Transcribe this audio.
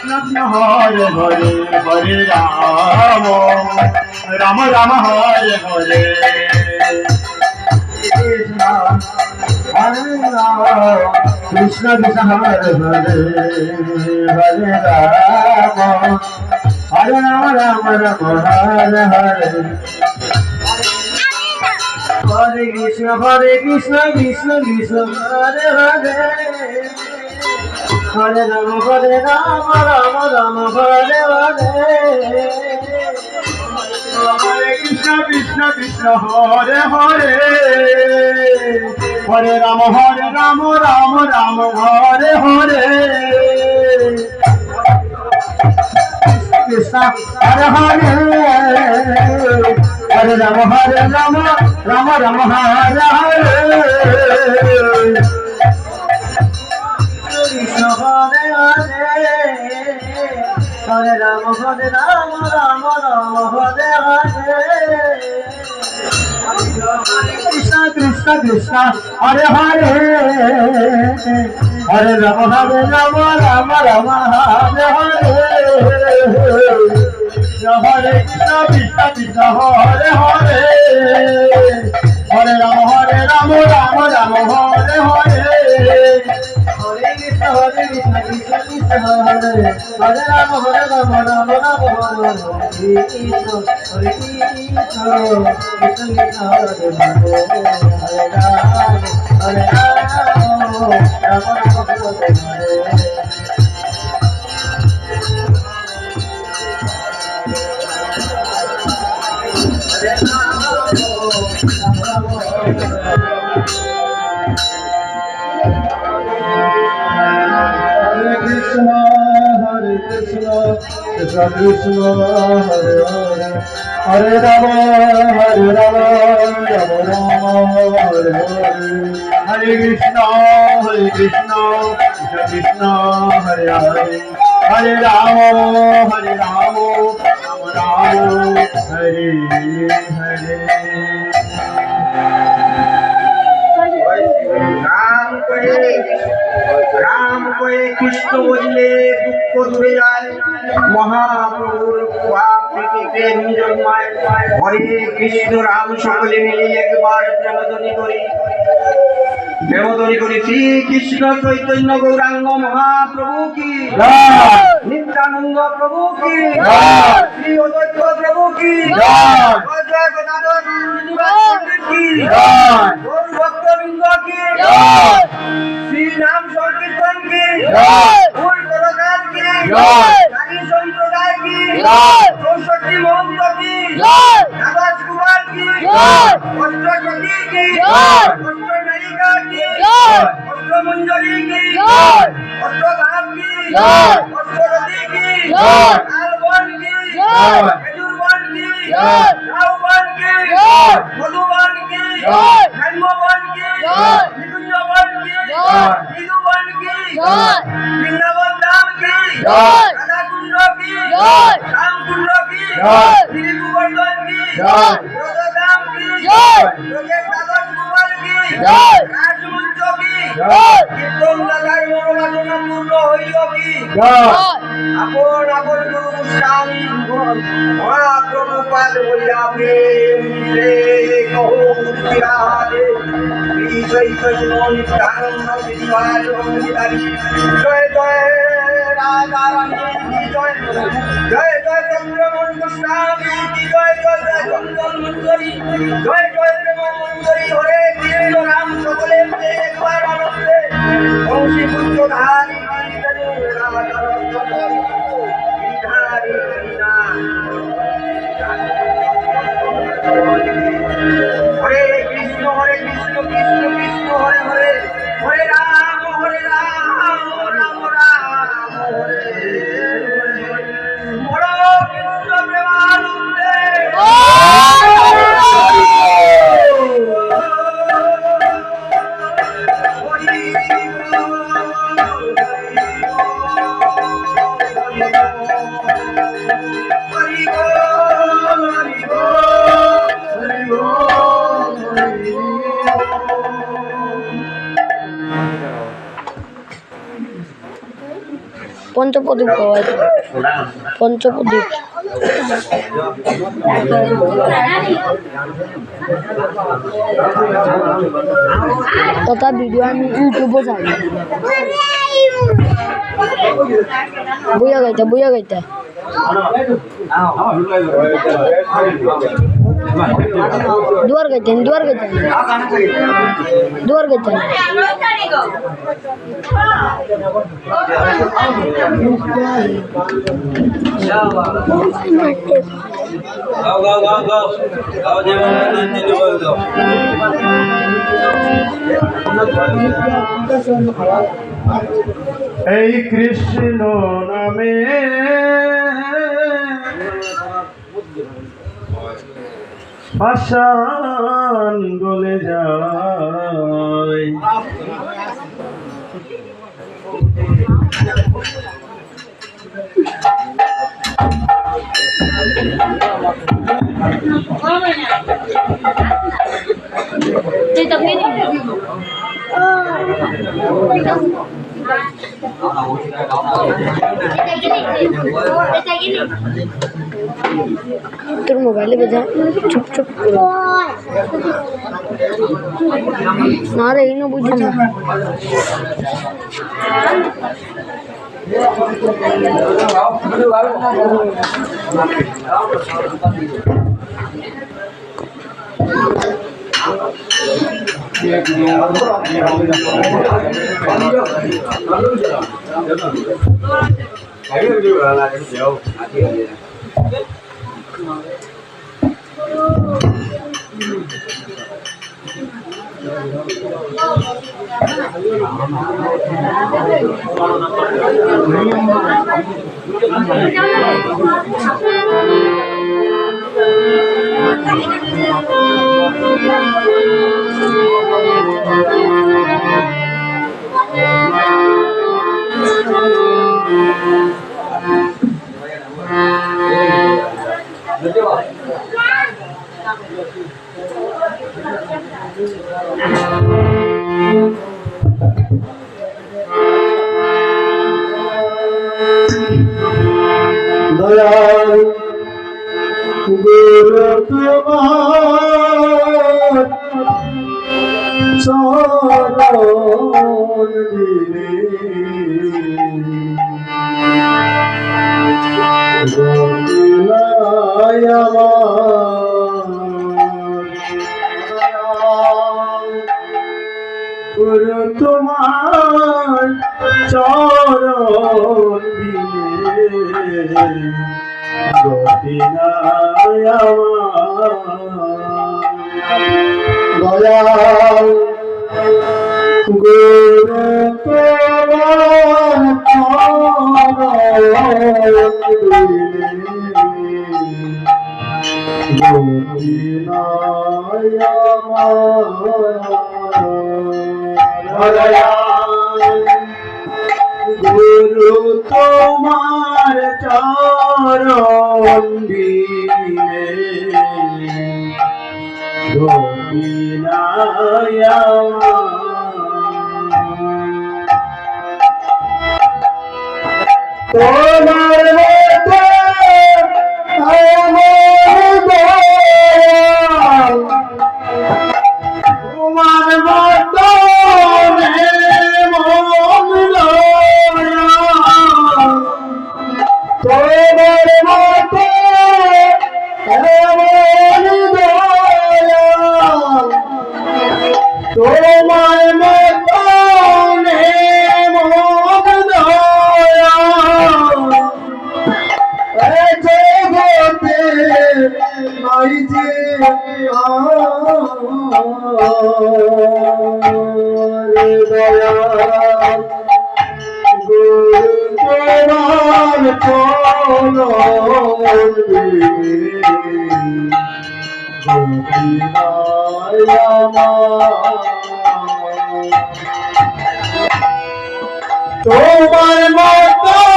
কৃষ্ণ হরে হরে হরে রাম রাম রাম হরে হরে কৃষ্ণ হরে রাম কৃষ্ণ কৃষ্ণ হরে হরে হরে রাম হরে রাম রাম রাম হরে হরে হরে কৃষ্ণ কৃষ্ণ কৃষ্ণ হরে হরে হরে রাম রাম রাম হরে হরে হরে কৃষ্ণ কৃষ্ণ কৃষ্ণ হরে হরে হরে রাম রাম রাম হরে হরে কৃষ্ণ হরে হরে হরে রাম রাম রাম হরে হরে কৃষ্ণ হরে হরে হরে রাম রাম রাম হরে হরে কৃষ্ণ কৃষ্ণ কৃষ্ণ হরে হরে হরে রাম রাম রাম হরে হরে হরে কৃষ্ণ কৃষ্ণ কৃষ্ণ হরে হরে হরে রাম রাম রাম হরে হরে হরে কৃষ্ণ কৃষ্ণ কৃষ্ণ হরে হরে রাম রাম রাম হরে কৃষ্ণ হরে Krishna Krishna Krishna Hare Hare Hare Ram Ram Hare Hare Krishna Krishna Hare Hare Hare Rama Rama Rama Hare Hare Hare Krishna Krishna Krishna Hare Hare Hare Rama Rama Rama Hare Hare Ram কয়ে কৃষ্ণ বললে দুঃখ দূরে যায় মহাপ্রভুর পাপ থেকে জন্মায় হরে কৃষ্ণ রাম সকলে মিলে একবার প্রেমধ্বনি করি শ্রী কৃষ্ণ চৈতন্য গৌরাঙ্গ মহাপ্রভু কি নিত্যানন্দ প্রভু কি শ্রী অদ্বৈত প্রভু কি জয় গদাধর কি ভক্তবৃন্দ কি শ্রী নাম সংকীর্তন কি ফুল প্রদান কি নারী সম্প্রদায় কি চৌষট্টি মহন্ত কি আকাশ কুমার কি অষ্টসতী কি অষ্টনায়িকা কি অষ্টমঞ্জরি কি অষ্টভাব কি অষ্টরথী কি আলবন কি খেজুরবন কি রাউবন কি মধুবন কি হেমবন কি নিকুঞ্জবন কি নিধুবন কি বৃন্দাবন ধাম কি রাধাকুণ্ড কি রামকুণ্ড কি গিরিগোবর্ধন কি ব্রজধাম কি ব্রজের দ্বাদশ কুমার কি রাজমঞ্চ কি কীর্তন দাদার মনোবাসনা পূর্ণ হইল কি আপন আপন গুরু স্বামী মহাপ্রভুপাদ বলিয়া প্রেম রে কহো মুক্তিরারে চৈতন্য নিত্যানন্দ বিদ্যায় জয় জয় রাধা রানী জয় জয় জয় চন্দ্রমন গোস্বামী জয় জয় জয় চন্দন মঞ্জরি জয় জয় প্রেম মঞ্জরি হরে কৃষ্ণ রাম সকলে একবার আনন্দে বংশী পুত্র ধারী হরে কৃষ্ণ কৃষ্ণ কৃষ্ণ হরে হরে হরে রাম রাম রাম হরে বড় কৃষ্ণ প্রেমানন্দে হরি পঞ্চপ্রদীপ পঞ্চপ্রদীপ তথা ভিডিও আমি ইউটিউবে যাই বইয়া গাইতে দুয়ার গাইতেন এই কৃষ্ণ নামে পাষাণ গলে যায় তোর মোবাইলে বেজা চুপ চুপ না রে এই না বুঝলাম না দয়াল গুরু তোমার চরণ দিলে গোবিনায় আমার গুরু তোমার চরণ দিলে গোবিনায় আমার দয়াল গুরু তোমার চরণ দিলে গোবিনায় আমার গুরু তোমার চরণ দিলে গোবিনায় তোমার মতো তোমার মতো তোমার মতো তোমার মতো জগতে নাই যে দয়া তোমার চরণ গোবিনায় আমার তোমার মতো